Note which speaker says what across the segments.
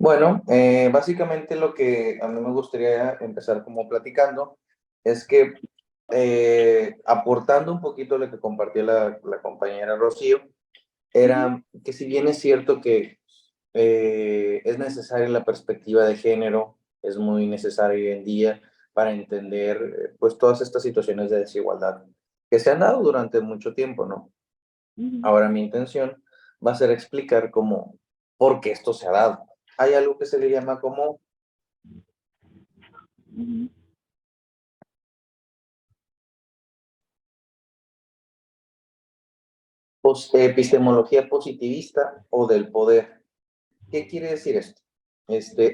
Speaker 1: Bueno, básicamente lo que a mí me gustaría empezar como platicando es que aportando un poquito lo que compartió la compañera Rocío,
Speaker 2: Ujú,
Speaker 1: era que si bien es cierto que es necesaria la perspectiva de género, es muy necesaria hoy en día para entender pues todas estas situaciones de desigualdad que se han dado durante mucho tiempo, ¿no?
Speaker 2: ujú,
Speaker 1: Ahora mi intención va a ser explicar cómo, por qué esto se ha dado. Hay algo que se le llama como
Speaker 2: ujú,
Speaker 1: epistemología positivista o del poder. ¿Qué quiere decir esto?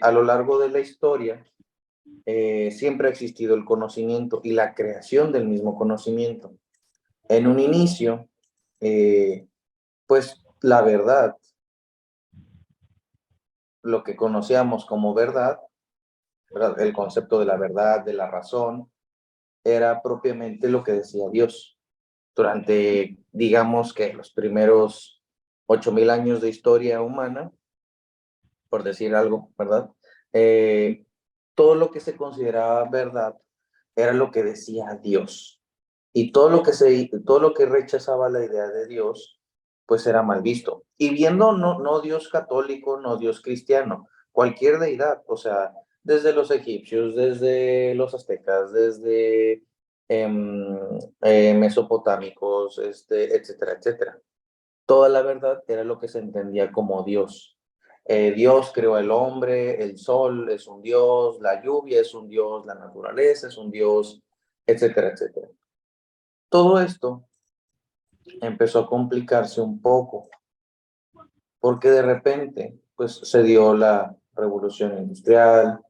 Speaker 1: A lo largo de la historia siempre ha existido el conocimiento y la creación del mismo conocimiento. En un inicio, eh, pues la verdad, lo que conocíamos como verdad, ¿verdad? El concepto de la verdad, de la razón, era propiamente lo que decía Dios. Durante, digamos que los primeros 8.000 años de historia humana, por decir algo, ¿verdad? Eh, todo lo que se consideraba verdad era lo que decía Dios. Y todo lo que rechazaba la idea de Dios, pues era mal visto. Y viendo no Dios católico, no Dios cristiano, cualquier deidad, o sea, desde los egipcios, desde los aztecas, desde mesopotámicos, etcétera, etcétera. Toda la verdad era lo que se entendía como Dios. Dios creó el hombre, el sol es un Dios, la lluvia es un Dios, la naturaleza es un Dios, etcétera, etcétera. Todo esto empezó a complicarse un poco porque de repente pues se dio la revolución industrial,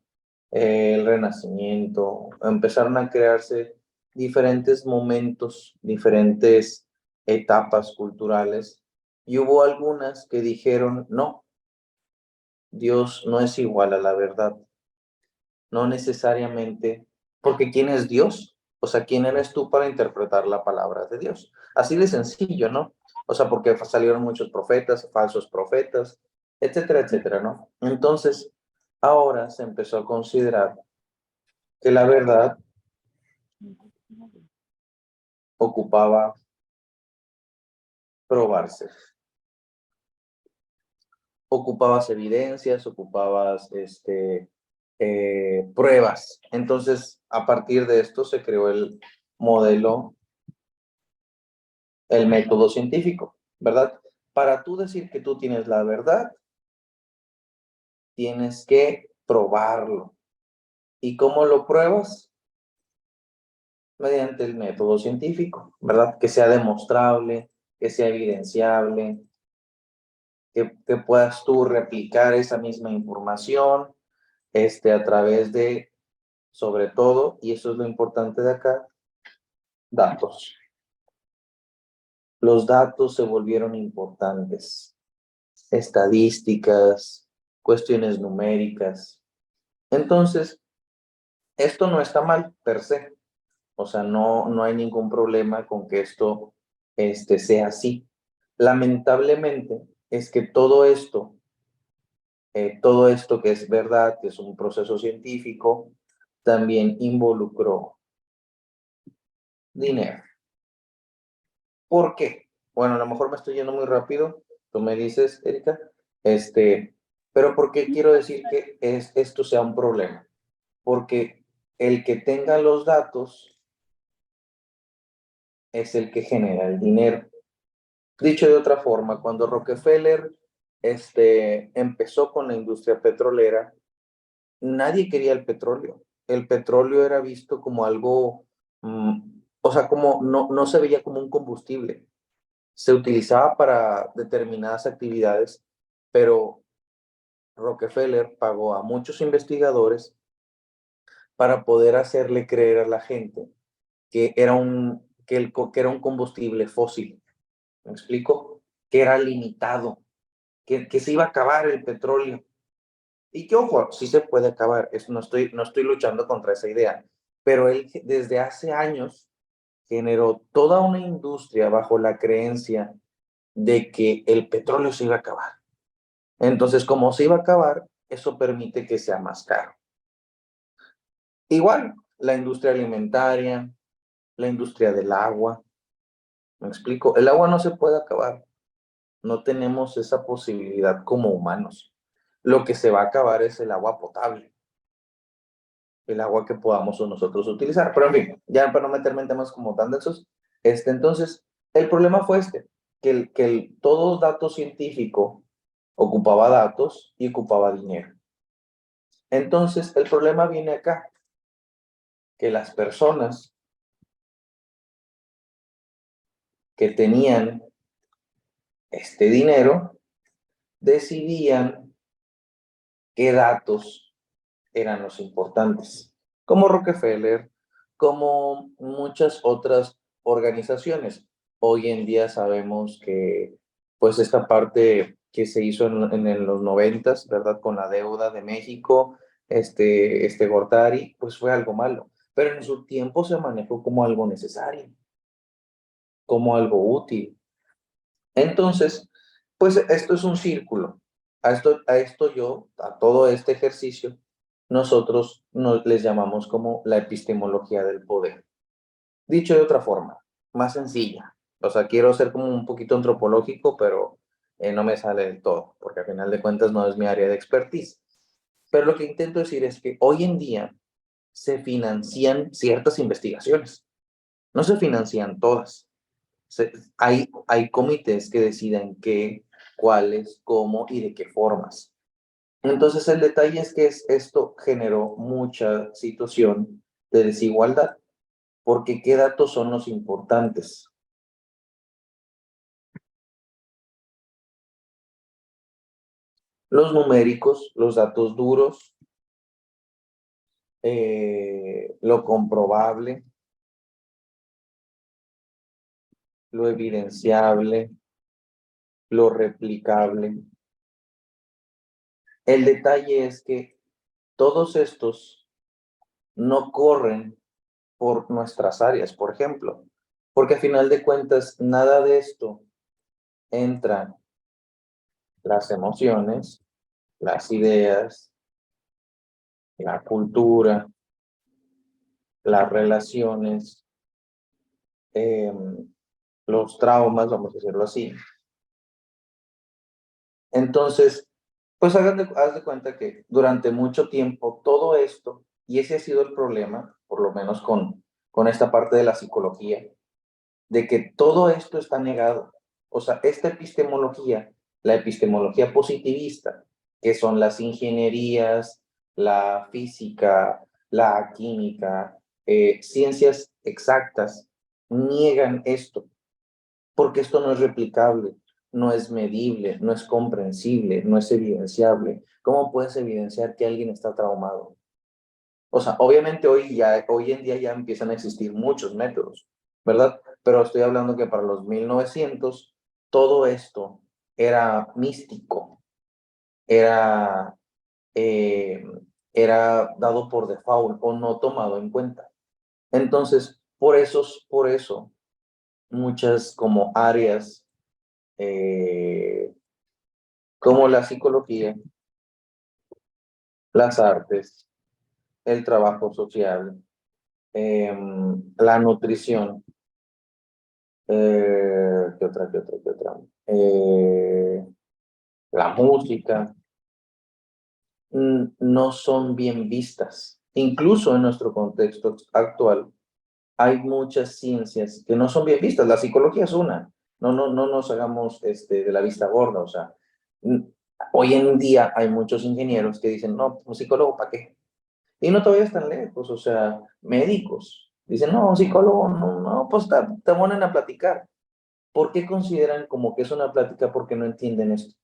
Speaker 1: el renacimiento, empezaron a crearse diferentes momentos, diferentes etapas culturales y hubo algunas que dijeron, no, Dios no es igual a la verdad, no necesariamente, porque ¿quién es Dios? O sea, ¿quién eres tú para interpretar la palabra de Dios? Así de sencillo, ¿no? O sea, porque salieron muchos profetas, falsos profetas, etcétera, etcétera, ¿no? Entonces, ahora se empezó a considerar que la verdad ocupaba probarse. Ocupabas evidencias, ocupabas pruebas. Entonces, a partir de esto se creó el modelo, el método científico, ¿verdad? Para tú decir que tú tienes la verdad, tienes que probarlo. ¿Y cómo lo pruebas? Mediante el método científico, ¿verdad? Que sea demostrable, que sea evidenciable, que puedas tú replicar esa misma información a través de, sobre todo, y eso es lo importante de acá, datos. Los datos se volvieron importantes, estadísticas, cuestiones numéricas. Entonces, esto no está mal per se, o sea, no hay ningún problema con que esto sea así. Lamentablemente, es que todo esto que es verdad, que es un proceso científico, también involucró dinero. ¿Por qué? Bueno, a lo mejor me estoy yendo muy rápido, tú me dices, Erika, pero ¿por qué quiero decir que esto sea un problema? Porque el que tenga los datos es el que genera el dinero. Dicho de otra forma, cuando Rockefeller empezó con la industria petrolera, nadie quería el petróleo. El petróleo era visto como algo, o sea, como no se veía como un combustible. Se utilizaba para determinadas actividades, pero Rockefeller pagó a muchos investigadores para poder hacerle creer a la gente que era un combustible fósil. ¿Me explico? Que era limitado, que se iba a acabar el petróleo. Y que, ojo, sí se puede acabar, no estoy luchando contra esa idea, pero él desde hace años generó toda una industria bajo la creencia de que el petróleo se iba a acabar. Entonces, como se iba a acabar, eso permite que sea más caro. Igual, la industria alimentaria, la industria del agua. ¿Me explico? El agua no se puede acabar. No tenemos esa posibilidad como humanos. Lo que se va a acabar es el agua potable, el agua que podamos nosotros utilizar. Pero en fin, ya para no meterme en temas como tan densos, entonces, el problema fue todo dato científico ocupaba datos y ocupaba dinero. Entonces, el problema viene acá, que las personas que tenían este dinero decidían qué datos eran los importantes, como Rockefeller, como muchas otras organizaciones. Hoy en día sabemos que, pues, esta parte que se hizo en los 90s, ¿verdad? Con la deuda de México, Gortari, pues fue algo malo. Pero en su tiempo se manejó como algo necesario, como algo útil. Entonces, pues esto es un círculo. A todo este ejercicio, nosotros les llamamos como la epistemología del poder. Dicho de otra forma, más sencilla. O sea, quiero ser como un poquito antropológico, pero no me sale del todo, porque al final de cuentas no es mi área de expertise. Pero lo que intento decir es que hoy en día se financian ciertas investigaciones. No se financian todas. Hay comités que deciden qué, cuáles, cómo y de qué formas. Entonces el detalle es que esto generó mucha situación de desigualdad, porque ¿qué datos son los importantes? Los numéricos, los datos duros, lo comprobable, lo evidenciable, lo replicable. El detalle es que todos estos no corren por nuestras áreas, por ejemplo, porque a final de cuentas nada de esto entra las emociones, las ideas, la cultura, las relaciones, eh, los traumas, vamos a decirlo así. Entonces, pues haz de cuenta que durante mucho tiempo todo esto, y ese ha sido el problema, por lo menos con esta parte de la psicología, de que todo esto está negado. O sea, esta epistemología, la epistemología positivista, que son las ingenierías, la física, la química, ciencias exactas, niegan esto, porque esto no es replicable, no es medible, no es comprensible, no es evidenciable. ¿Cómo puedes evidenciar que alguien está traumado? O sea, obviamente hoy en día ya empiezan a existir muchos métodos, ¿verdad? Pero estoy hablando que para los 1900 todo esto era místico, era, eh, era dado por default o no tomado en cuenta. Entonces, por eso muchas como áreas eh, como la psicología, las artes, el trabajo social, la nutrición, qué otra? La música, no son bien vistas. Incluso en nuestro contexto actual, hay muchas ciencias que no son bien vistas. La psicología es una. No nos hagamos de la vista gorda. O sea, mm, hoy en día hay muchos ingenieros que dicen, no, un psicólogo, ¿para qué? Y no todavía están lejos, o sea, médicos. Dicen, no, un psicólogo, no, pues te ponen a platicar. ¿Por qué consideran como que es una plática? Porque no entienden esto.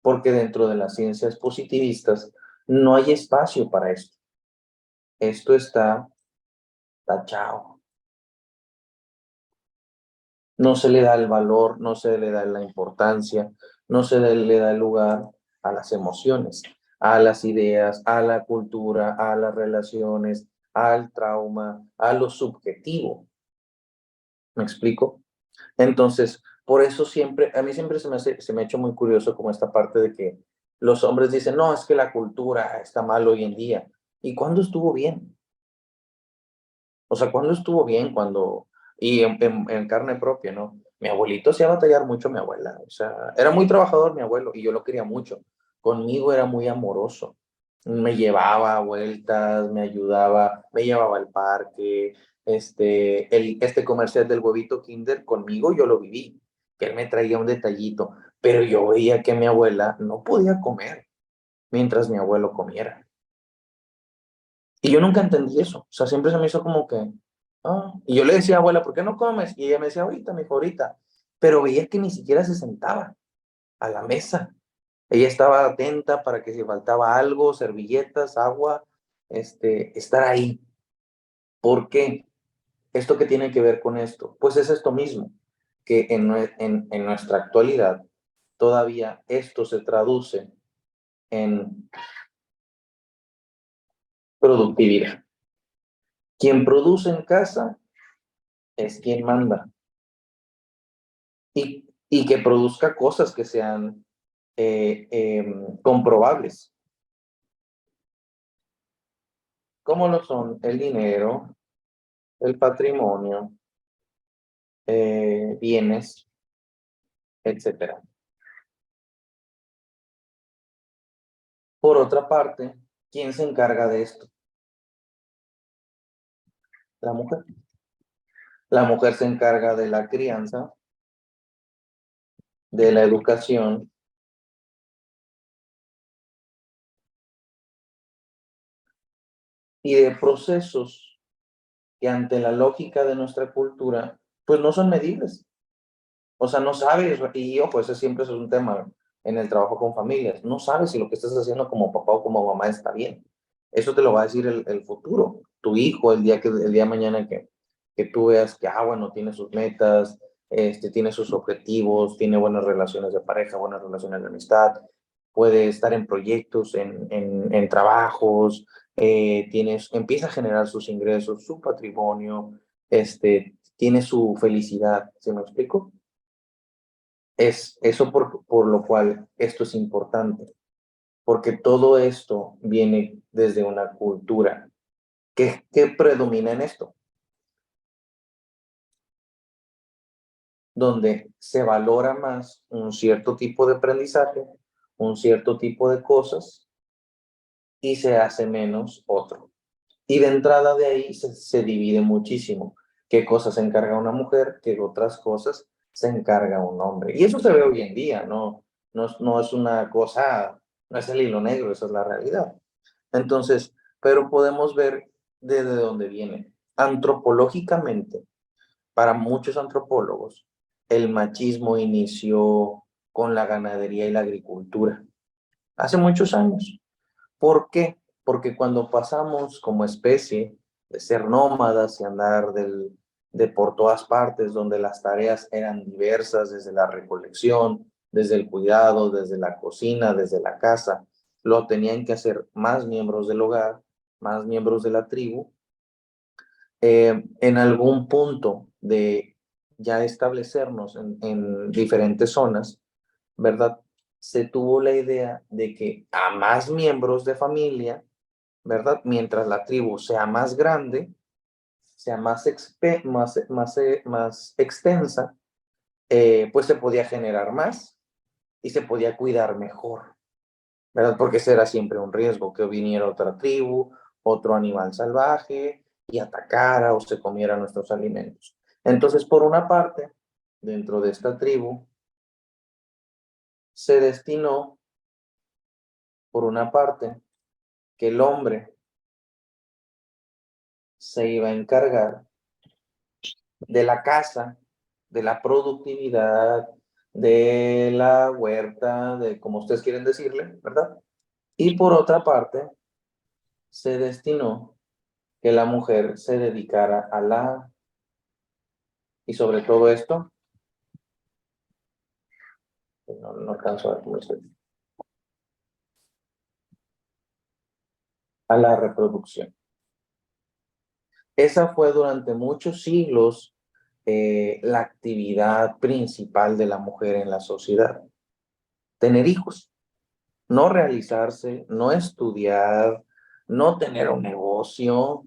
Speaker 1: Porque dentro de las ciencias positivistas no hay espacio para esto. Esto está tachado. No se le da el valor, no se le da la importancia, no se le da el lugar a las emociones, a las ideas, a la cultura, a las relaciones, al trauma, a lo subjetivo. ¿Me explico? Entonces, por eso siempre, a mí siempre se me ha hecho muy curioso como esta parte de que los hombres dicen, no, es que la cultura está mal hoy en día. ¿Y cuándo estuvo bien? O sea, ¿cuándo estuvo bien? Cuando, y en carne propia, ¿no? Mi abuelito hacía batallar mucho a mi abuela. O sea, era muy trabajador mi abuelo y yo lo quería mucho. Conmigo era muy amoroso. Me llevaba a vueltas, me ayudaba, me llevaba al parque. Este comercial del huevito Kinder conmigo yo lo viví, que él me traía un detallito, pero yo veía que mi abuela no podía comer mientras mi abuelo comiera. Y yo nunca entendí eso. O sea, siempre se me hizo como que, ah. Y yo le decía, abuela, ¿por qué no comes? Y ella me decía, ahorita, mijo, ahorita. Pero veía que ni siquiera se sentaba a la mesa. Ella estaba atenta para que si faltaba algo, servilletas, agua, estar ahí. ¿Por qué? ¿Esto qué tiene que ver con esto? Pues es esto mismo, que en nuestra actualidad todavía esto se traduce en productividad. Quien produce en casa es quien manda. Y que produzca cosas que sean comprobables, como lo son el dinero, el patrimonio, bienes, etcétera. Por otra parte, ¿quién se encarga de esto? La mujer. La mujer se encarga de la crianza, de la educación y de procesos que ante la lógica de nuestra cultura, pues no son medibles. O sea, no sabes, y ojo, ese siempre es un tema en el trabajo con familias, no sabes si lo que estás haciendo como papá o como mamá está bien. Eso te lo va a decir el futuro, tu hijo, el día de mañana que tú veas que, bueno, tiene sus metas, tiene sus objetivos, tiene buenas relaciones de pareja, buenas relaciones de amistad, puede estar en proyectos, en trabajos, empieza a generar sus ingresos, su patrimonio, tiene su felicidad, ¿se me explico? Es eso por lo cual esto es importante, porque todo esto viene desde una cultura. ¿Qué predomina en esto? Donde se valora más un cierto tipo de aprendizaje, un cierto tipo de cosas, y se hace menos otro. Y de entrada de ahí se divide muchísimo. ¿Qué cosas se encarga una mujer? ¿Qué otras cosas se encarga un hombre? Y eso se ve hoy en día, no es una cosa, no es el hilo negro, esa es la realidad. Entonces, pero podemos ver desde dónde viene. Antropológicamente, para muchos antropólogos, el machismo inició con la ganadería y la agricultura hace muchos años. ¿Por qué? Porque cuando pasamos como especie de ser nómadas y andar de por todas partes, donde las tareas eran diversas, desde la recolección, desde el cuidado, desde la cocina, desde la casa, lo tenían que hacer más miembros del hogar, más miembros de la tribu. En algún punto de ya establecernos en diferentes zonas, ¿verdad? Se tuvo la idea de que a más miembros de familia, ¿verdad? Mientras la tribu sea más grande, sea más extensa, pues se podía generar más y se podía cuidar mejor, ¿verdad? Porque ese era siempre un riesgo, que viniera otra tribu, otro animal salvaje y atacara o se comiera nuestros alimentos. Entonces, por una parte, dentro de esta tribu, se destinó, por una parte, que el hombre se iba a encargar de la casa, de la productividad, de la huerta, de como ustedes quieren decirle, ¿verdad? Y por otra parte, se destinó que la mujer se dedicara a y sobre todo esto, no alcanzo a ver cómo se dice, a la reproducción. Esa fue durante muchos siglos la actividad principal de la mujer en la sociedad, tener hijos. no realizarse, no estudiar, no tener un negocio,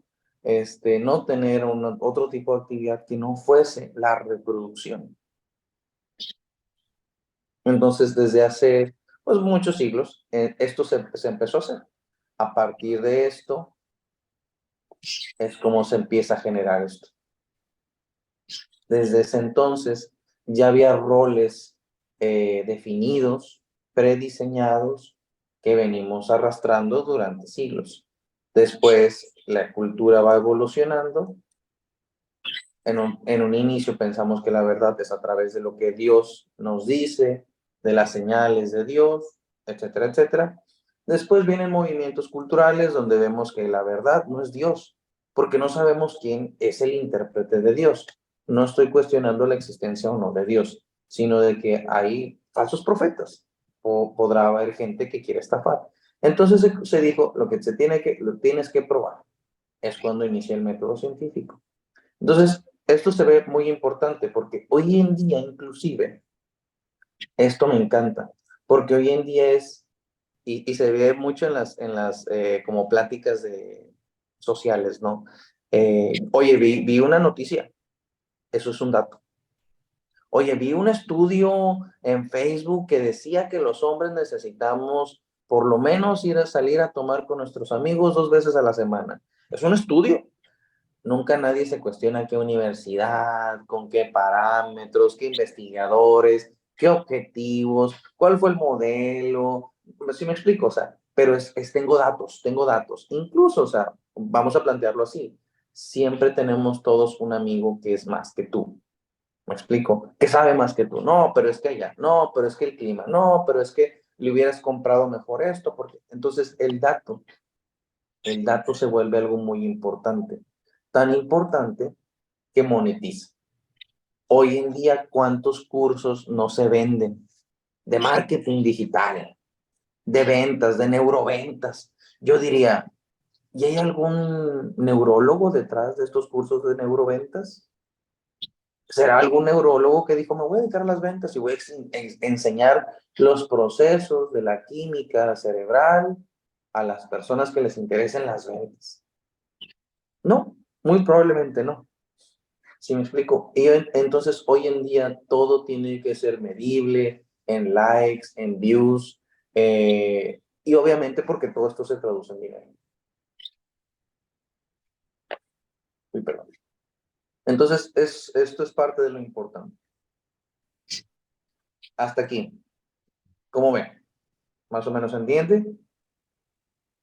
Speaker 1: no tener otro tipo de actividad que no fuese la reproducción. Entonces, desde hace pues, muchos siglos, esto se empezó a hacer. A partir de esto, es como se empieza a generar esto. Desde ese entonces, ya había roles definidos, prediseñados, que venimos arrastrando durante siglos. Después, la cultura va evolucionando. En un inicio pensamos que la verdad es a través de lo que Dios nos dice, de las señales de Dios, etcétera, etcétera. Después vienen movimientos culturales donde vemos que la verdad no es Dios, porque no sabemos quién es el intérprete de Dios. No estoy cuestionando la existencia o no de Dios, sino de que hay falsos profetas o podrá haber gente que quiere estafar. Entonces se dijo, lo tienes que probar. Es cuando inicia el método científico. Entonces, esto se ve muy importante porque hoy en día inclusive, esto me encanta, porque hoy en día y se ve mucho en las como pláticas sociales, ¿no? Oye, vi una noticia, eso es un dato. Oye, vi un estudio en Facebook que decía que los hombres necesitamos por lo menos ir a salir a tomar con nuestros amigos 2 veces a la semana. Es un estudio. Nunca nadie se cuestiona qué universidad, con qué parámetros, qué investigadores, qué objetivos, cuál fue el modelo. ¿Sí me explico? O sea, pero tengo datos. Incluso, o sea, vamos a plantearlo así. Siempre tenemos todos un amigo que es más que tú. ¿Me explico? Que sabe más que tú. No, pero es que allá. No, pero es que el clima. No, pero es que le hubieras comprado mejor esto. Porque entonces el dato se vuelve algo muy importante. Tan importante que monetiza. Hoy en día, ¿cuántos cursos no se venden de marketing digital, de ventas, de neuroventas? Yo diría, ¿y hay algún neurólogo detrás de estos cursos de neuroventas? ¿Será algún neurólogo que dijo, me voy a dedicar a las ventas y voy a enseñar los procesos de la química cerebral a las personas que les interesen las ventas? No, muy probablemente no. ¿Sí me explico? Y entonces hoy en día todo tiene que ser medible en likes, en views, y obviamente porque todo esto se traduce en dinero. Uy, perdón. Entonces, esto es parte de lo importante. Hasta aquí. ¿Cómo ven? ¿Más o menos entiende?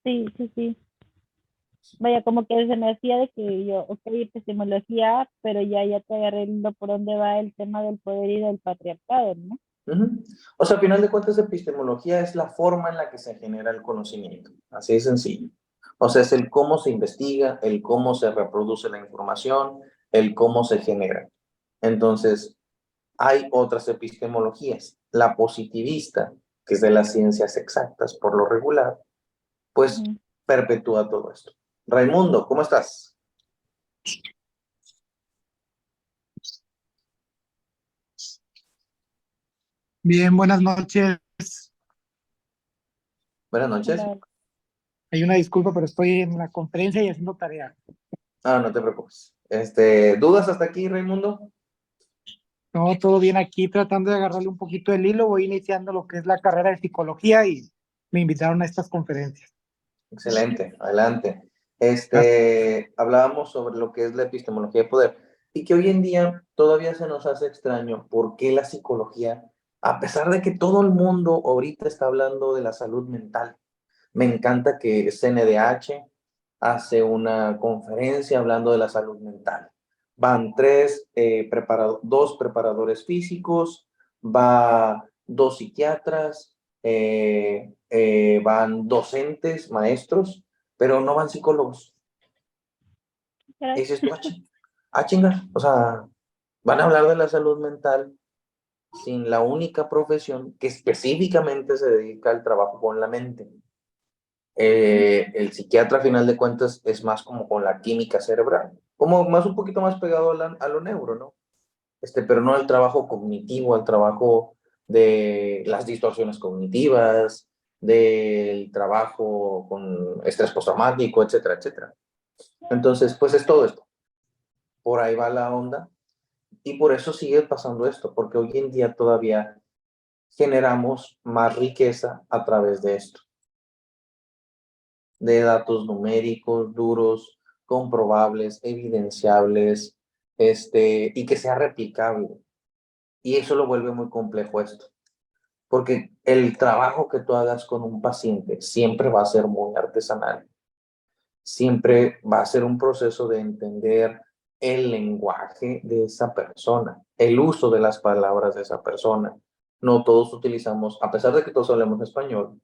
Speaker 2: Sí, sí, sí. Vaya, como que se me hacía de que yo, ok, epistemología, pero ya te agarré el hilo por dónde va el tema del poder y del patriarcado, ¿no?
Speaker 1: O sea, al final de cuentas, epistemología es la forma en la que se genera el conocimiento. Así de sencillo. O sea, es el cómo se investiga, el cómo se reproduce la información, el cómo se genera. Entonces, hay otras epistemologías. La positivista, que es de las ciencias exactas por lo regular, pues
Speaker 2: Ujú.
Speaker 1: perpetúa todo esto. Raimundo, ¿cómo estás?
Speaker 3: Bien, buenas noches.
Speaker 1: Buenas noches.
Speaker 2: Hola.
Speaker 3: Hay una disculpa, pero estoy en la conferencia y haciendo tarea.
Speaker 1: Ah, no te preocupes. ¿Dudas hasta aquí, Raimundo?
Speaker 3: No, todo bien aquí, tratando de agarrarle un poquito el hilo. Voy iniciando lo que es la carrera de psicología y me invitaron a estas conferencias.
Speaker 1: Excelente, adelante.
Speaker 3: Gracias.
Speaker 1: Hablábamos sobre lo que es la epistemología de poder y que hoy en día todavía se nos hace extraño por qué la psicología, a pesar de que todo el mundo ahorita está hablando de la salud mental, me encanta que CNDH hace una conferencia hablando de la salud mental. Van dos preparadores físicos, va dos psiquiatras, van docentes, maestros, pero no van psicólogos. Y
Speaker 2: Caray.
Speaker 1: dices tú, chinga, o sea, van a hablar de la salud mental sin la única profesión que específicamente se dedica al trabajo con la mente. El psiquiatra, a final de cuentas, es más como con la química cerebral, como más un poquito más pegado a lo neuro, ¿no? Pero no al trabajo cognitivo, al trabajo de las distorsiones cognitivas, del trabajo con estrés postraumático, etcétera, etcétera. Entonces, pues es todo esto. Por ahí va la onda y por eso sigue pasando esto, porque hoy en día todavía generamos más riqueza a través de esto, de datos numéricos, duros, comprobables, evidenciables, y que sea replicable. Y eso lo vuelve muy complejo esto, porque el trabajo que tú hagas con un paciente siempre va a ser muy artesanal, siempre va a ser un proceso de entender el lenguaje de esa persona, el uso de las palabras de esa persona. No todos utilizamos, a pesar de que todos hablemos español,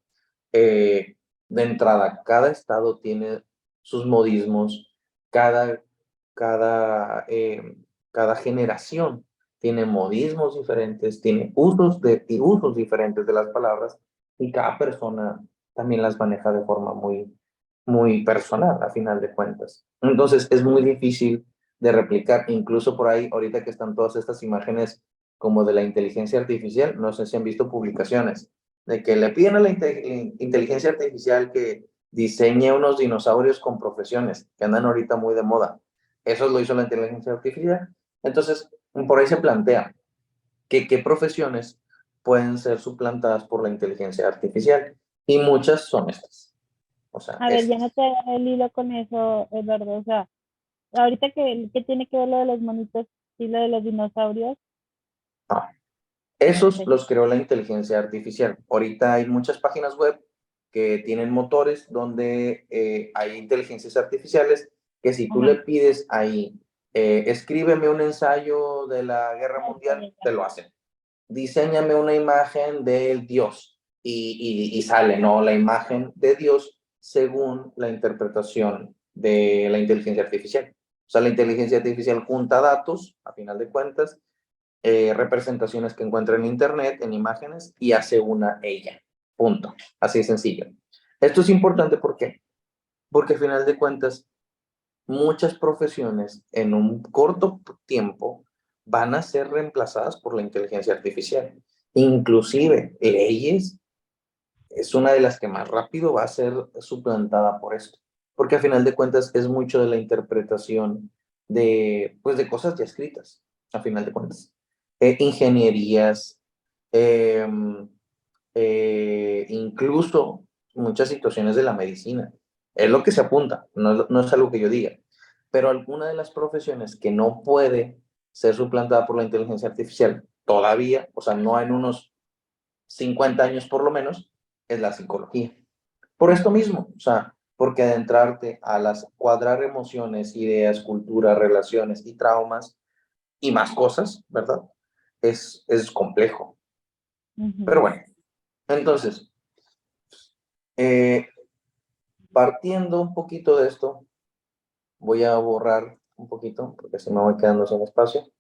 Speaker 1: de entrada, cada estado tiene sus modismos, cada, cada, eh, cada generación tiene modismos diferentes, tiene usos diferentes de las palabras y cada persona también las maneja de forma muy personal, a final de cuentas. Entonces, es muy difícil de replicar, incluso por ahí, ahorita que están todas estas imágenes como de la inteligencia artificial, no sé si han visto publicaciones de que le piden a la inteligencia artificial que diseñe unos dinosaurios con profesiones que andan ahorita muy de moda. Eso lo hizo la inteligencia artificial. Entonces, por ahí se plantea que qué profesiones pueden ser suplantadas por la inteligencia artificial. Y muchas son estas. O sea,
Speaker 2: A ver, ya no te agarré el hilo con eso, Eduardo. O sea, ahorita que tiene que ver lo de los monitos y lo de los dinosaurios.
Speaker 1: ah, esos
Speaker 2: Ok.
Speaker 1: los creó la inteligencia artificial. Ahorita hay muchas páginas web que tienen motores donde hay inteligencias artificiales que si tú le
Speaker 2: Ajá.
Speaker 1: pides ahí, escríbeme un ensayo de la guerra
Speaker 2: Ah, ya,
Speaker 1: mundial,
Speaker 2: ya, ya.
Speaker 1: te lo hacen. Diseñame una imagen del Dios y sale, ¿no? La imagen de Dios según la interpretación de la inteligencia artificial. O sea, la inteligencia artificial junta datos, a final de cuentas, representaciones que encuentra en internet, en imágenes, y hace una ella. Punto. Así de sencillo. Esto es importante, ¿por qué? Porque a final de cuentas, muchas profesiones en un corto tiempo van a ser reemplazadas por la inteligencia artificial. Inclusive leyes es una de las que más rápido va a ser suplantada por esto. Porque a final de cuentas es mucho de la interpretación de, pues, de cosas ya escritas, a final de cuentas. Ingenierías, eh, incluso muchas situaciones de la medicina. Es lo que se apunta, no es algo que yo diga. Pero alguna de las profesiones que no puede ser suplantada por la inteligencia artificial todavía, o sea, no en unos 50 años por lo menos, es la psicología. Por esto mismo, o sea, porque adentrarte a las cuadrar emociones, ideas, cultura, relaciones y traumas y más cosas, ¿verdad? Es complejo. Pero
Speaker 2: Ujú.
Speaker 1: bueno, entonces, eh, partiendo un poquito de esto, voy a borrar un poquito, porque si me voy quedando sin espacio.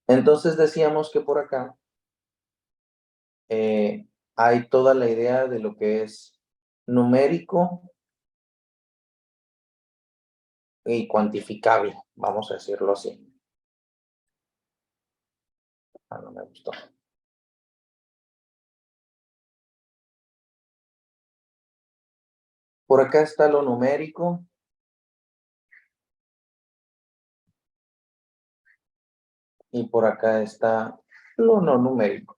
Speaker 1: Entonces decíamos que por acá hay toda la idea de lo que es numérico y cuantificable, vamos a decirlo así. Ah, no me gustó. Por acá está lo numérico. Y por acá está lo no numérico.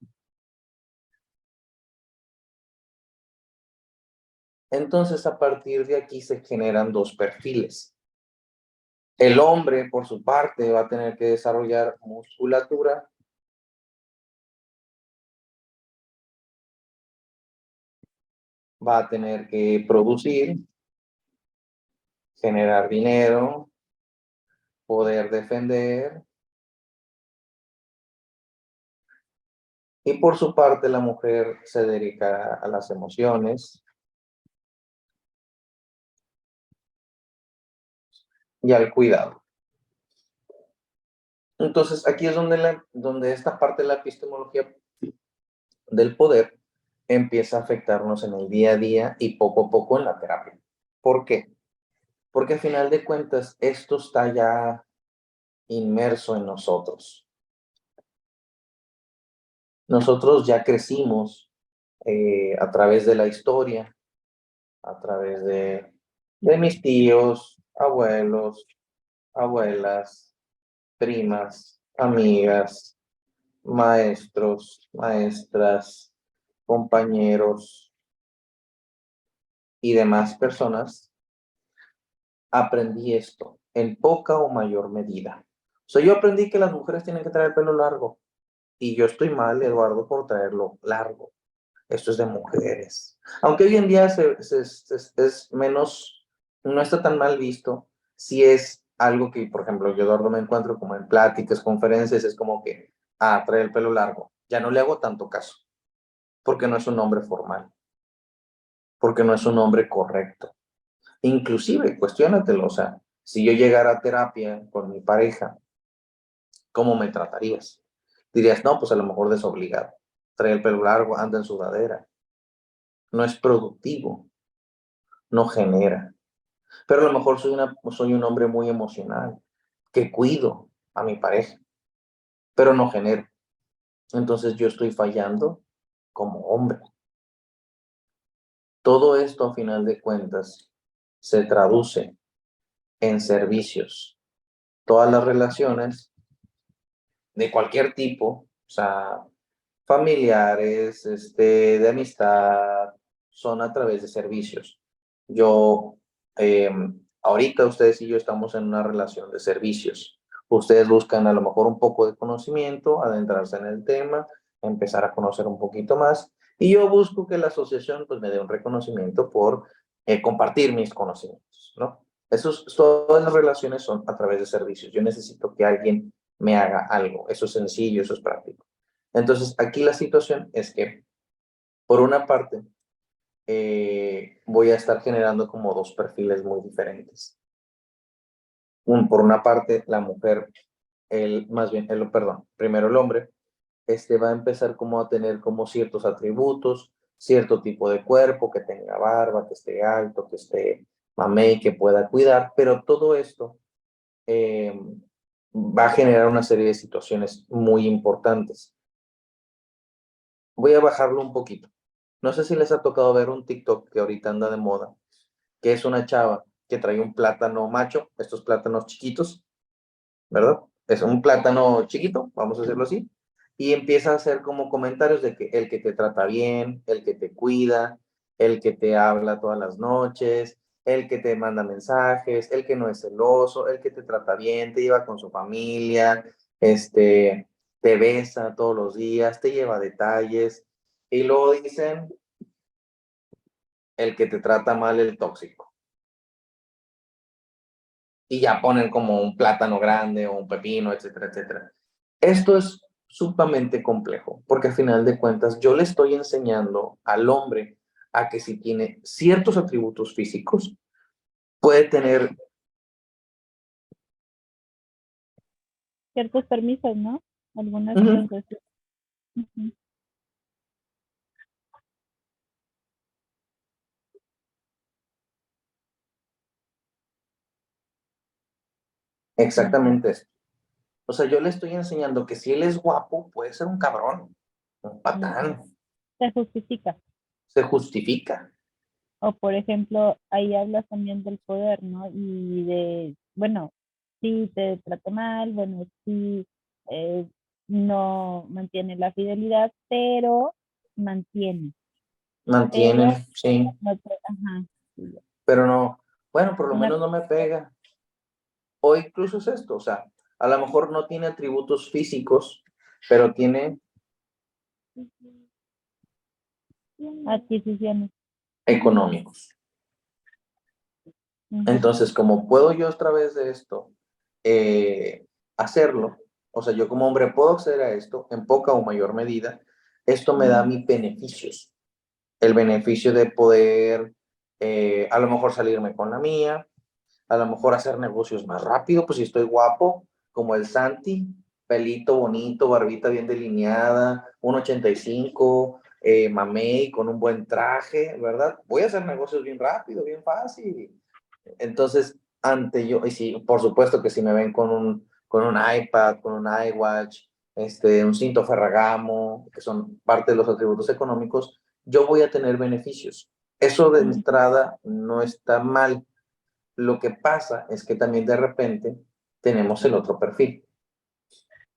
Speaker 1: Entonces, a partir de aquí se generan dos perfiles. El hombre, por su parte, va a tener que desarrollar musculatura, va a tener que producir, generar dinero, poder defender, y por su parte la mujer se dedica a las emociones y al cuidado. Entonces, aquí es donde esta parte de la epistemología del poder empieza a afectarnos en el día a día y poco a poco en la terapia. ¿Por qué? Porque al final de cuentas esto está ya inmerso en nosotros. Nosotros ya crecimos a través de la historia, a través de mis tíos, abuelos, abuelas, primas, amigas, maestros, maestras, compañeros y demás personas. Aprendí esto en poca o mayor medida. O sea, yo aprendí que las mujeres tienen que traer el pelo largo y yo estoy mal, Eduardo, por traerlo largo. Esto es de mujeres. Aunque hoy en día es menos, no está tan mal visto, si es algo que, por ejemplo, yo, Eduardo, me encuentro como en pláticas, conferencias, es como que, trae el pelo largo. Ya no le hago tanto caso, porque no es un hombre formal, porque no es un hombre correcto. Inclusive, cuestiónatelo, o sea, si yo llegara a terapia con mi pareja, ¿cómo me tratarías? Dirías, no, pues a lo mejor desobligado. Trae el pelo largo, anda en sudadera. No es productivo, no genera. Pero a lo mejor soy un hombre muy emocional, que cuido a mi pareja, pero no genero. Entonces yo estoy fallando como hombre. Todo esto, a final de cuentas, se traduce en servicios. Todas las relaciones de cualquier tipo, o sea, familiares, de amistad, son a través de servicios. Yo, ahorita ustedes y yo estamos en una relación de servicios. Ustedes buscan a lo mejor un poco de conocimiento, adentrarse en el tema, empezar a conocer un poquito más, y yo busco que la asociación pues me dé un reconocimiento por compartir mis conocimientos, ¿no? Todas las relaciones son a través de servicios. Yo necesito que alguien me haga algo. Eso es sencillo, eso es práctico. Entonces, aquí la situación es que, por una parte, voy a estar generando como dos perfiles muy diferentes. Por una parte, la mujer, más bien, perdón, primero el hombre, va a empezar como a tener como ciertos atributos, cierto tipo de cuerpo, que tenga barba, que esté alto, que esté mamey, que pueda cuidar, pero todo esto va a generar una serie de situaciones muy importantes. Voy a bajarlo un poquito. No sé si les ha tocado ver un TikTok que ahorita anda de moda, que es una chava que trae un plátano macho, estos plátanos chiquitos, ¿verdad? Es un plátano chiquito, vamos a decirlo así, y empieza a hacer como comentarios de que el que te trata bien, el que te cuida, el que te habla todas las noches, el que te manda mensajes, el que no es celoso, el que te trata bien, te lleva con su familia, te besa todos los días, te lleva detalles, y luego dicen el que te trata mal, el tóxico. Y ya ponen como un plátano grande o un pepino, etcétera, etcétera. Esto es sumamente complejo, porque al final de cuentas yo le estoy enseñando al hombre a que si tiene ciertos atributos físicos, puede tener
Speaker 2: Ciertos permisos, ¿no? Algunas
Speaker 1: uh-huh,
Speaker 2: concesiones. Ujú. Ujú.
Speaker 1: exactamente esto. O sea, yo le estoy enseñando que si él es guapo, puede ser un cabrón, un
Speaker 2: Ujú.
Speaker 1: patán,
Speaker 2: Se justifica.
Speaker 1: se justifica.
Speaker 2: O por ejemplo, ahí hablas también del poder, ¿no? Y de, bueno, sí te trata mal, bueno, sí eh, no mantiene la fidelidad, pero mantiene, pero
Speaker 1: Mantiene, sí,
Speaker 2: no te, ajá, sí,
Speaker 1: pero no, bueno, por lo
Speaker 2: una
Speaker 1: menos no me pega. O incluso es esto, o sea, a lo mejor no tiene atributos físicos, pero tiene
Speaker 2: adquisiciones.
Speaker 1: económicos.
Speaker 2: Ujú.
Speaker 1: Entonces, como puedo yo a través de esto hacerlo, o sea, yo como hombre puedo acceder a esto en poca o mayor medida, esto me da
Speaker 2: Ujú.
Speaker 1: mis beneficios. El beneficio de poder a lo mejor salirme con la mía, a lo mejor hacer negocios más rápido, pues si estoy guapo, como el Santi, pelito bonito, barbita bien delineada, 1,85, mamey con un buen traje, ¿verdad? Voy a hacer negocios bien rápido, bien fácil. Entonces, y sí, por supuesto que si me ven con un iPad, con un iWatch, un cinto Ferragamo, que son parte de los atributos económicos, yo voy a tener beneficios. Eso de entrada no está mal. Lo que pasa es que también de repente tenemos el otro perfil,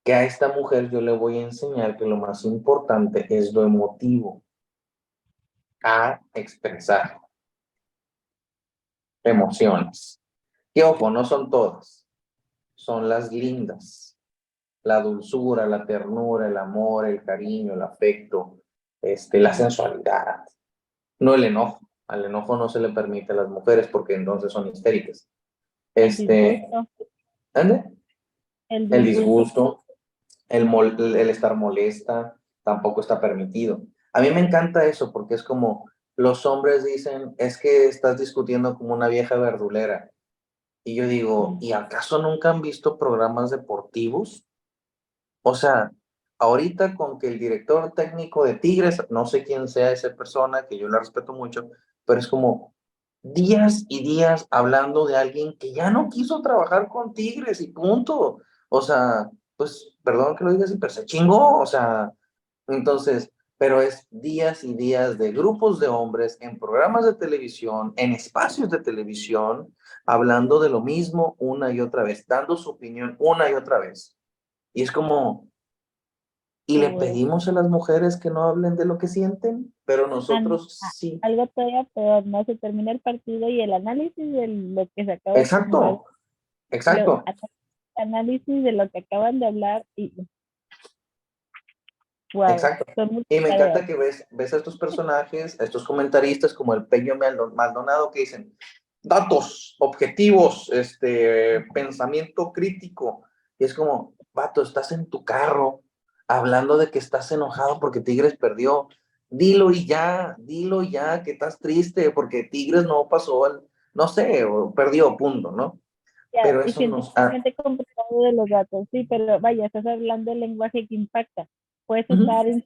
Speaker 1: que a esta mujer yo le voy a enseñar que lo más importante es lo emotivo, a expresar emociones. Y ojo, no son todas, son las lindas, la dulzura, la ternura, el amor, el cariño, el afecto, la sensualidad, no el enojo. Al enojo no se le permite a las mujeres porque entonces son histéricas.
Speaker 2: El disgusto.
Speaker 1: ¿Ande?
Speaker 2: El
Speaker 1: El
Speaker 2: disgusto.
Speaker 1: disgusto, el estar molesta, tampoco está permitido. A mí me encanta eso porque es como los hombres dicen, es que estás discutiendo como una vieja verdulera. Y yo digo, ¿y acaso nunca han visto programas deportivos? O sea, ahorita con que el director técnico de Tigres, no sé quién sea esa persona, que yo la respeto mucho, pero es como días y días hablando de alguien que ya no quiso trabajar con Tigres y punto. O sea, pues, perdón que lo diga así, pero se chingó, o sea, entonces, pero es días y días de grupos de hombres en programas de televisión, en espacios de televisión, hablando de lo mismo una y otra vez, dando su opinión una y otra vez. Y es como, y le pedimos a las mujeres que no hablen de lo que sienten, pero nosotros sí.
Speaker 2: Algo todavía peor, ¿no? Se termina el partido y el análisis de lo que se acaba de
Speaker 1: Exacto, exacto.
Speaker 2: Análisis de lo que acaban de hablar y wow,
Speaker 1: exacto. Y me encanta que ves a estos personajes, a estos comentaristas como el Peño Maldonado que dicen datos, objetivos, pensamiento crítico. Y es como, vato, estás en tu carro hablando de que estás enojado porque Tigres perdió. Dilo y ya, que estás triste porque Tigres no pasó no sé, o perdió, punto, ¿no?
Speaker 2: Ya,
Speaker 1: Pero
Speaker 2: y
Speaker 1: eso nos...
Speaker 2: científicamente comprobado de los datos, sí, pero vaya, estás hablando del lenguaje que impacta. Puedes estar en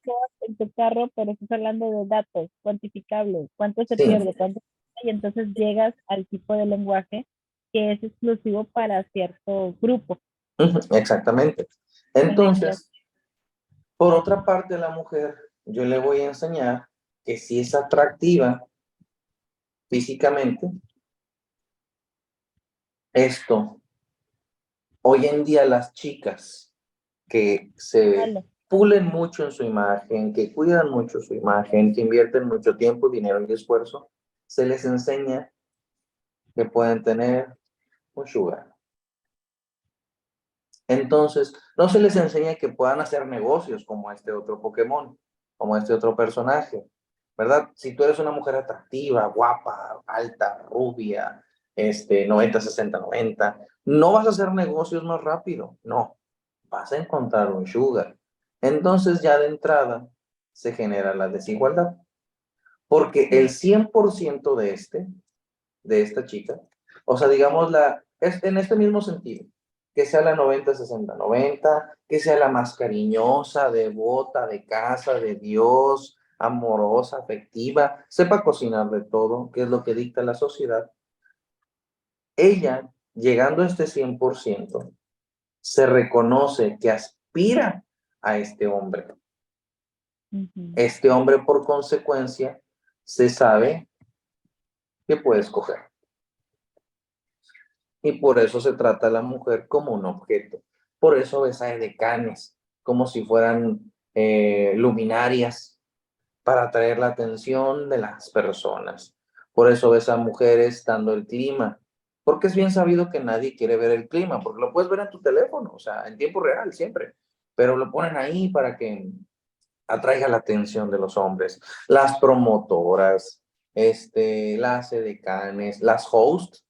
Speaker 2: tu carro, pero estás hablando de datos cuantificables, cuánto se pierde, cuánto, y entonces llegas al tipo de lenguaje que es exclusivo para cierto grupo.
Speaker 1: Exactamente. Entonces, por otra parte, la mujer, yo le voy a enseñar que si es atractiva físicamente, hoy en día las chicas que se pulen mucho en su imagen, que cuidan mucho su imagen, que invierten mucho tiempo, dinero y esfuerzo, se les enseña que pueden tener un sugar. Entonces, no se les enseña que puedan hacer negocios como este otro Pokémon, como este otro personaje, ¿verdad? Si tú eres una mujer atractiva, guapa, alta, rubia, 90, 60, 90, no vas a hacer negocios más rápido, no, vas a encontrar un sugar. Entonces ya de entrada se genera la desigualdad, porque el 100% de esta chica, o sea, digamos, es en este mismo sentido, que sea la 90, 60, 90, que sea la más cariñosa, devota, de casa, de Dios, amorosa, afectiva, sepa cocinar de todo, que es lo que dicta la sociedad. Ella, llegando a este 100%, se reconoce que aspira a este hombre. Este hombre, por consecuencia, se sabe que puede escoger. Y por eso se trata a la mujer como un objeto. Por eso ves a edecanes como si fueran luminarias para atraer la atención de las personas. Por eso ves a mujeres dando el clima, porque es bien sabido que nadie quiere ver el clima, porque lo puedes ver en tu teléfono, o sea, en tiempo real siempre, pero lo ponen ahí para que atraiga la atención de los hombres. Las promotoras, las edecanes, las hosts.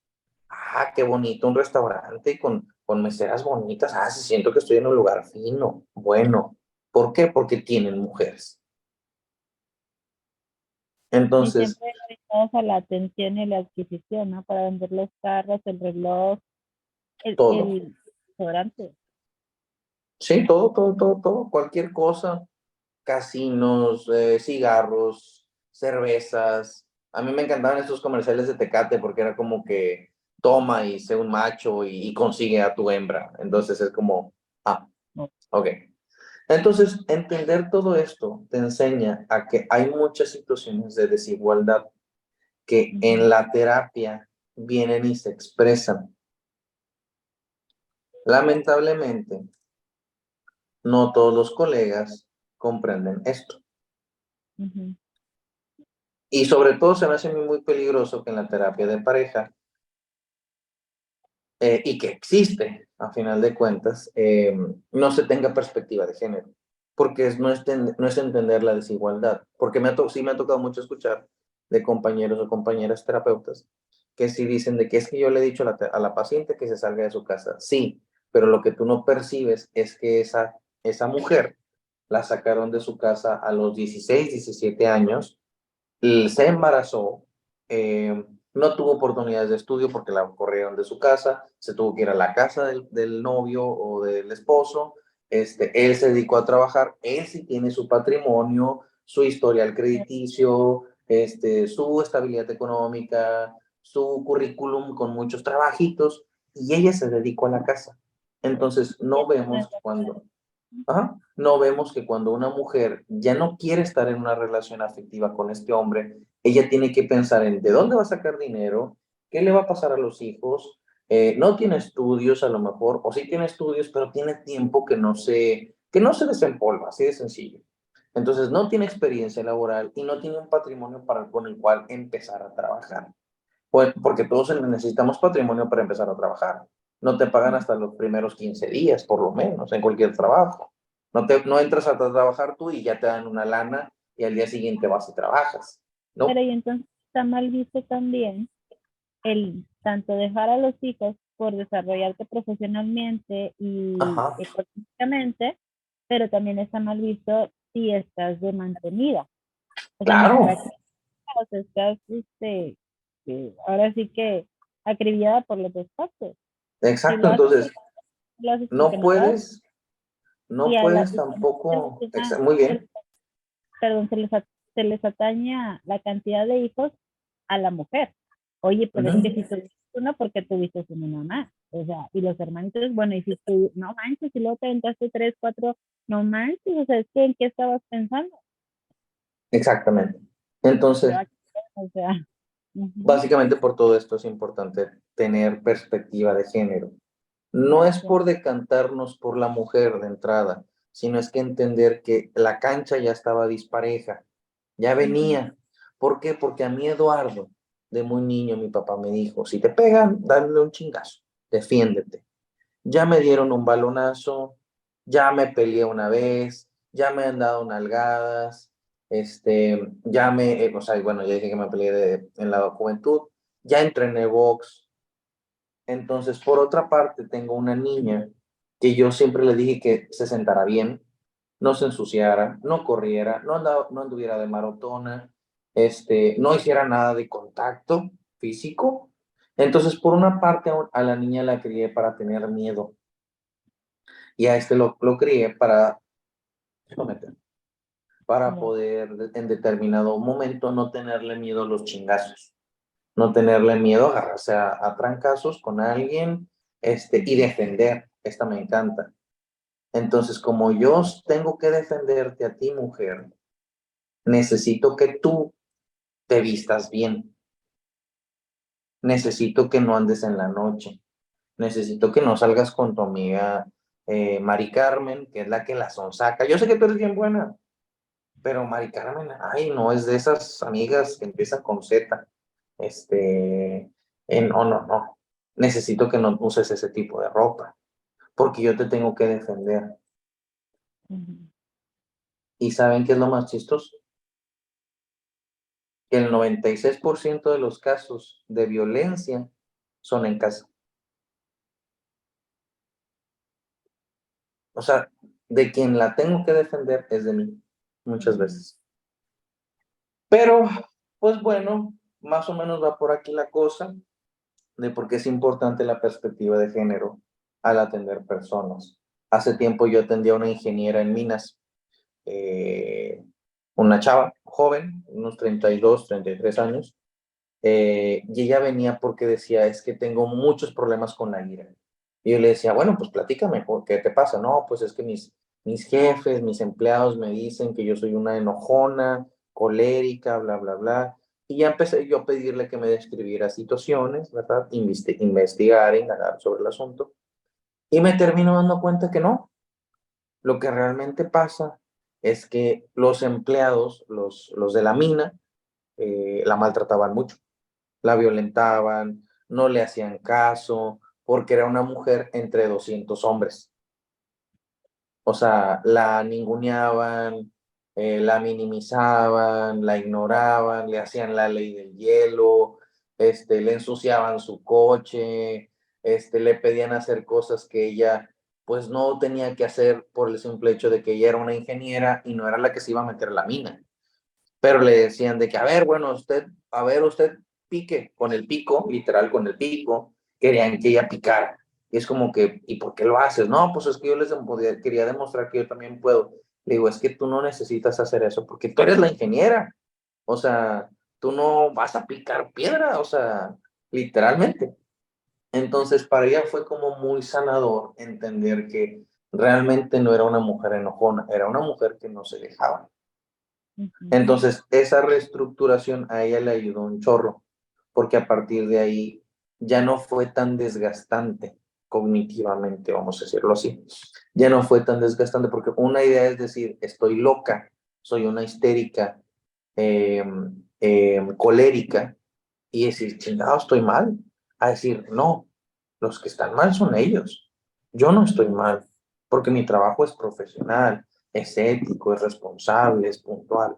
Speaker 1: Ah, qué bonito, un restaurante con meseras bonitas. Ah, sí, siento que estoy en un lugar fino, bueno. ¿Por qué? Porque tienen mujeres. Entonces,
Speaker 2: y siempre dedicados a la atención y la adquisición, ¿no? Para vender los carros, el reloj, el restaurante.
Speaker 1: Sí, todo, cualquier cosa. Casinos, cigarros, cervezas. A mí me encantaban estos comerciales de Tecate porque era como que toma y sé un macho y consigue a tu hembra. Entonces es como, ok. Entonces, entender todo esto te enseña a que hay muchas situaciones de desigualdad que en la terapia vienen y se expresan. Lamentablemente, no todos los colegas comprenden esto.
Speaker 2: Ujú.
Speaker 1: Y sobre todo se me hace a mí muy peligroso que en la terapia de pareja, y que existe, a final de cuentas, no se tenga perspectiva de género, porque no es entender la desigualdad, porque sí me ha tocado mucho escuchar de compañeros o compañeras terapeutas que sí dicen de que es que yo le he dicho a la paciente que se salga de su casa, sí, pero lo que tú no percibes es que esa mujer la sacaron de su casa a los 16, 17 años, se embarazó, no tuvo oportunidades de estudio porque la corrieron de su casa, se tuvo que ir a la casa del novio o del esposo, él se dedicó a trabajar, él sí tiene su patrimonio, su historial crediticio, su estabilidad económica, su currículum con muchos trabajitos, y ella se dedicó a la casa. Entonces, no vemos cuando, ajá, no vemos que cuando una mujer ya no quiere estar en una relación afectiva con este hombre, ella tiene que pensar en de dónde va a sacar dinero, qué le va a pasar a los hijos, no tiene estudios a lo mejor, o sí tiene estudios, pero tiene tiempo que no se desempolva, así de sencillo. Entonces no tiene experiencia laboral y no tiene un patrimonio con el cual empezar a trabajar. Pues porque todos necesitamos patrimonio para empezar a trabajar. No te pagan hasta los primeros 15 días, por lo menos, en cualquier trabajo. No entras a trabajar tú y ya te dan una lana y al día siguiente vas y trabajas.
Speaker 2: Pero
Speaker 1: No.
Speaker 2: y entonces está mal visto también el tanto dejar a los hijos por desarrollarte profesionalmente y
Speaker 1: Ajá,
Speaker 2: económicamente, pero también está mal visto si estás de mantenida. O sea, ni
Speaker 1: claro,
Speaker 2: para qué estás, ahora sí que acribillada por los dos partes. Si
Speaker 1: exacto.
Speaker 2: lo haces,
Speaker 1: Entonces,
Speaker 2: lo haces porque
Speaker 1: no
Speaker 2: no lo haces.
Speaker 1: puedes,
Speaker 2: Y
Speaker 1: no
Speaker 2: a la,
Speaker 1: puedes tampoco, muy
Speaker 2: se
Speaker 1: bien.
Speaker 2: perdón, se les atañe la cantidad de hijos a la mujer. Oye, pero es que si
Speaker 1: Ujú.
Speaker 2: tuviste uno, porque tuviste una mamá. O sea, y los hermanitos, bueno, y si tú, no manches, y luego te aventaste tres, cuatro, no manches, o sea, es que en qué estabas pensando.
Speaker 1: Exactamente.
Speaker 2: Yo,
Speaker 1: Entonces,
Speaker 2: o sea, ujú,
Speaker 1: básicamente por todo esto es importante tener perspectiva de género. No es
Speaker 2: ya,
Speaker 1: por decantarnos por la mujer de entrada, sino es que entender que la cancha ya estaba dispareja, ya
Speaker 2: ujú,
Speaker 1: venía. ¿Por qué? Porque a mí Eduardo, de muy niño, mi papá me dijo, si te pegan, dale un chingazo, defiéndete. Ya me dieron un balonazo, ya me peleé una vez, ya me han dado nalgadas, o sea, bueno, ya dije que me peleé en la juventud, ya entrené box. Entonces, por otra parte, tengo una niña que yo siempre le dije que se sentara bien, no se ensuciara, no corriera, no anduviera de marotona, no hiciera nada de contacto físico. Entonces, por una parte, a la niña la crié para tener miedo y a lo crié para
Speaker 2: ya,
Speaker 1: poder en determinado momento no tenerle miedo a los chingazos, no tenerle miedo a agarrarse a trancazos con alguien, y
Speaker 2: ujú,
Speaker 1: defender. Esta me encanta. Entonces, como yo tengo que defenderte a ti, mujer, necesito que tú te vistas bien. Necesito que no andes en la noche. Necesito que no salgas con tu amiga Mari Carmen, que es la que la sonsaca. Yo sé que tú eres bien buena, pero Mari Carmen, ay, no, es de esas amigas que empiezan con Z. No, no, no. Necesito que no uses ese tipo de ropa, porque yo te tengo que defender.
Speaker 2: ujú.
Speaker 1: ¿Y saben qué es lo más chistoso? Que el 96% de los casos de violencia son en casa. O sea, de quien la tengo que defender es de mí, muchas
Speaker 2: Ujú.
Speaker 1: veces. Pero, pues bueno, más o menos va por aquí la cosa de por qué es importante la perspectiva de género al atender personas. Hace tiempo yo atendía a una ingeniera en minas, eh, una chava joven, unos 32, 33 años, y ella venía porque decía, es que tengo muchos problemas con la ira. Y yo le decía, bueno, pues platícame, ¿qué te pasa? No, pues es que mis jefes, mis empleados me dicen que yo soy una enojona, colérica, bla, bla, bla. Y ya empecé yo a pedirle que me describiera situaciones, ¿verdad? Investigar, indagar sobre el asunto. Y me termino dando cuenta que no. Lo que realmente pasa es que los empleados, los de la mina, la maltrataban mucho, la violentaban, no le hacían caso, porque era una mujer entre 200 hombres. O sea, la ninguneaban, la minimizaban, la ignoraban, le hacían la ley del hielo, le ensuciaban su coche, le pedían hacer cosas que ella pues no tenía que hacer por el simple hecho de que ella era una ingeniera y no era la que se iba a meter a la mina. Pero le decían de que, a ver, bueno, usted pique con el pico, literal con el pico, querían que ella picara. Y es como que, ¿y por qué lo haces? No, pues es que yo quería demostrar que yo también puedo. Le digo, es que tú no necesitas hacer eso porque tú eres la ingeniera. O sea, tú no vas a picar piedra, o sea, literalmente. Entonces, para ella fue como muy sanador entender que realmente no era una mujer enojona, era una mujer que no se dejaba.
Speaker 2: Ujú.
Speaker 1: Entonces, esa reestructuración a ella le ayudó un chorro, porque a partir de ahí ya no fue tan desgastante cognitivamente, vamos a decirlo así. Ya no fue tan desgastante, porque una idea es decir, estoy loca, soy una histérica, eh, colérica, y decir, chingado, estoy mal. A decir, no, los que están mal son ellos. Yo no estoy mal, porque mi trabajo es profesional, es ético, es responsable, es puntual.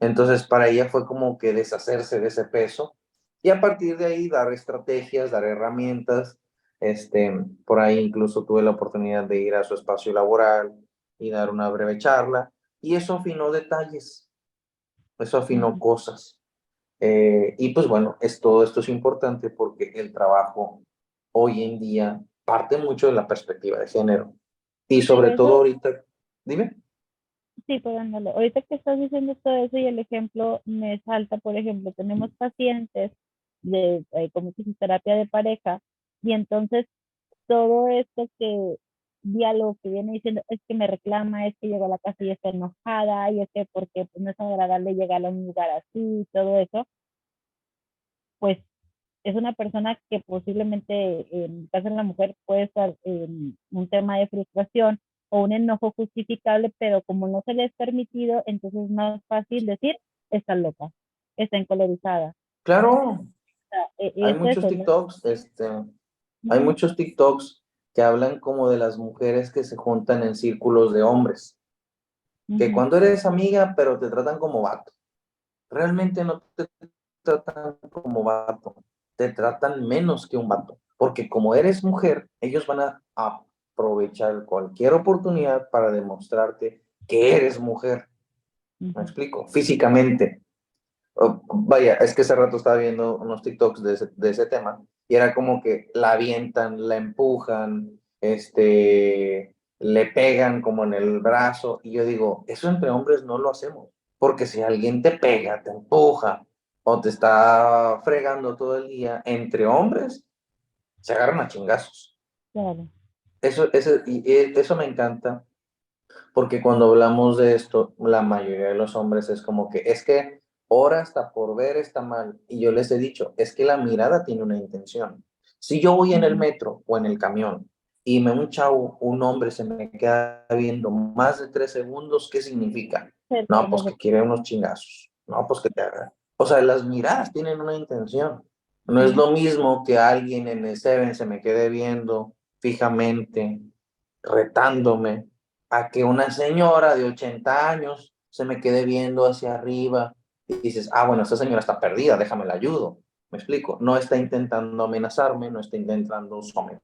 Speaker 1: Entonces, para ella fue como que deshacerse de ese peso y a partir de ahí dar estrategias, dar herramientas. Por ahí incluso tuve la oportunidad de ir a su espacio laboral y dar una breve charla y eso afinó detalles, eso afinó
Speaker 2: Ujú.
Speaker 1: cosas. Y pues bueno, todo esto es importante porque el trabajo hoy en día parte mucho de la perspectiva de género y
Speaker 2: Pero
Speaker 1: sobre todo
Speaker 2: eso,
Speaker 1: ahorita, dime.
Speaker 2: sí, pues ándale. Ahorita que estás diciendo todo eso y el ejemplo me salta, por ejemplo, tenemos pacientes de como fisioterapia de pareja y entonces todo esto que diálogo que viene diciendo es que me reclama, es que llegó a la casa y está enojada y es que porque pues, no es agradable llegar a un lugar así y todo eso, pues es una persona que posiblemente en el caso de la mujer puede estar en un tema de frustración o un enojo justificable, pero como no se le es permitido, entonces es más fácil decir está loca, está encolerizada.
Speaker 1: Claro,
Speaker 2: O sea,
Speaker 1: hay
Speaker 2: es
Speaker 1: muchos
Speaker 2: eso, ¿no?
Speaker 1: TikToks, hay
Speaker 2: Ujú,
Speaker 1: muchos TikToks que hablan como de las mujeres que se juntan en círculos de hombres, que
Speaker 2: ujú,
Speaker 1: cuando eres amiga, pero te tratan como vato. Realmente no te tratan como vato, te tratan menos que un vato, porque como eres mujer, ellos van a aprovechar cualquier oportunidad para demostrarte que eres mujer. ¿Me
Speaker 2: ujú.
Speaker 1: explico? Físicamente. Oh, vaya, es que hace rato estaba viendo unos TikToks de ese tema y era como que la avientan, la empujan, le pegan como en el brazo y yo digo, eso entre hombres no lo hacemos, porque si alguien te pega, te empuja o te está fregando todo el día, entre hombres se agarran a chingazos.
Speaker 2: Claro.
Speaker 1: Eso me encanta porque cuando hablamos de esto, la mayoría de los hombres es como que, es que ahora hasta por ver está mal. Y yo les he dicho, es que la mirada tiene una intención. Si yo voy en el
Speaker 2: Ujú.
Speaker 1: metro o en el camión y un chavo, un hombre se me queda viendo más de 3 segundos, ¿qué significa? No, pues que quiere unos chingazos. No, pues que te haga. O sea, las miradas tienen una intención. No es
Speaker 2: Ujú.
Speaker 1: lo mismo que alguien en el Seven se me quede viendo fijamente, retándome, a que una señora de 80 años se me quede viendo hacia arriba y dices, ah, bueno, esta señora está perdida, déjame la ayudo. Me explico, no está intentando amenazarme, no está intentando someterme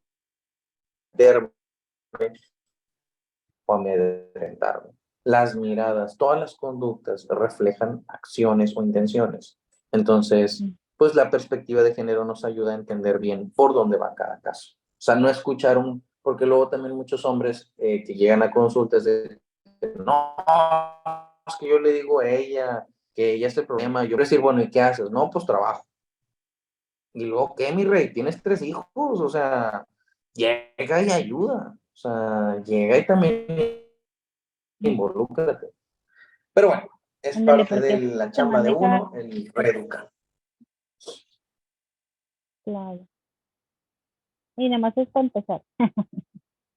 Speaker 1: o amedrentarme. Las miradas, todas las conductas reflejan acciones o intenciones. Entonces, pues la perspectiva de género nos ayuda a entender bien por dónde va cada caso. O sea, no escuchar porque luego también muchos hombres que llegan a consultas de, no, es que yo le digo a ella que ella es el problema, yo decir, bueno, ¿y qué haces? No, pues trabajo. Y luego, ¿qué, mi rey? Tienes 3 hijos, o sea, llega y ayuda, o sea, llega y también involúcrate. Pero bueno, es
Speaker 2: Ándale,
Speaker 1: parte
Speaker 2: porque
Speaker 1: de la
Speaker 2: se
Speaker 1: chamba de
Speaker 2: maneja,
Speaker 1: uno, el reeducar.
Speaker 2: claro. Y nada más es para empezar.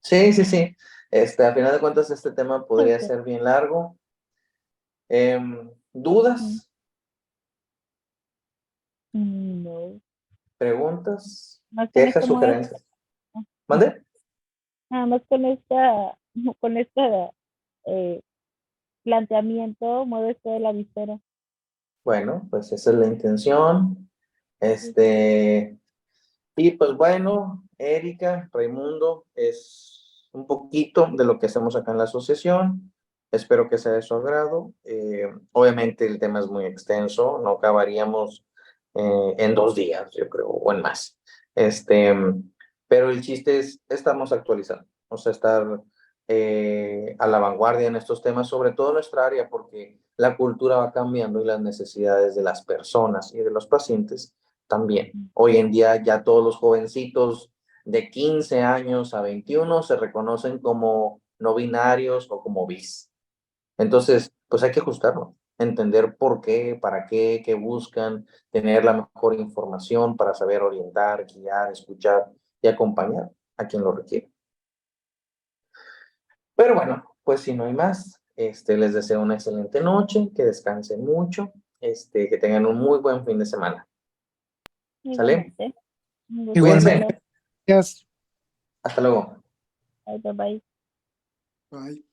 Speaker 1: Sí, sí, sí. A final de cuentas, este tema podría
Speaker 2: Ok.
Speaker 1: ser bien largo.
Speaker 2: Mm,
Speaker 1: ¿Dudas?
Speaker 2: No.
Speaker 1: ¿Preguntas?
Speaker 2: Más con
Speaker 1: ¿Quejas?
Speaker 2: esto me voy
Speaker 1: ¿Sugerencias? ¿Mande?
Speaker 2: nada más con esta eh, planteamiento, muevo esto de la víspera.
Speaker 1: Bueno, pues esa es la intención. Y pues bueno, Erika, Raimundo, es un poquito de lo que hacemos acá en la asociación. Espero que sea de su agrado. Obviamente el tema es muy extenso, no acabaríamos en 2 días, yo creo, o en más. Pero el chiste es, estamos actualizando, o sea, estar a la vanguardia en estos temas, sobre todo en nuestra área, porque la cultura va cambiando y las necesidades de las personas y de los pacientes también. Hoy en día ya todos los jovencitos de 15 años a 21 se reconocen como no binarios o como bis. Entonces, pues hay que ajustarlo, entender por qué, para qué buscan, tener la mejor información para saber orientar, guiar, escuchar y acompañar a quien lo requiere. Pero bueno, pues si no hay más, les deseo una excelente noche, que descansen mucho, que tengan un muy buen fin de semana. ¿Sale?
Speaker 2: Igualmente. Un gusto,
Speaker 1: Cuídense.
Speaker 3: Igualmente,
Speaker 2: Lalo.
Speaker 3: gracias.
Speaker 1: Hasta luego.
Speaker 2: Bye, bye, bye.
Speaker 3: Bye.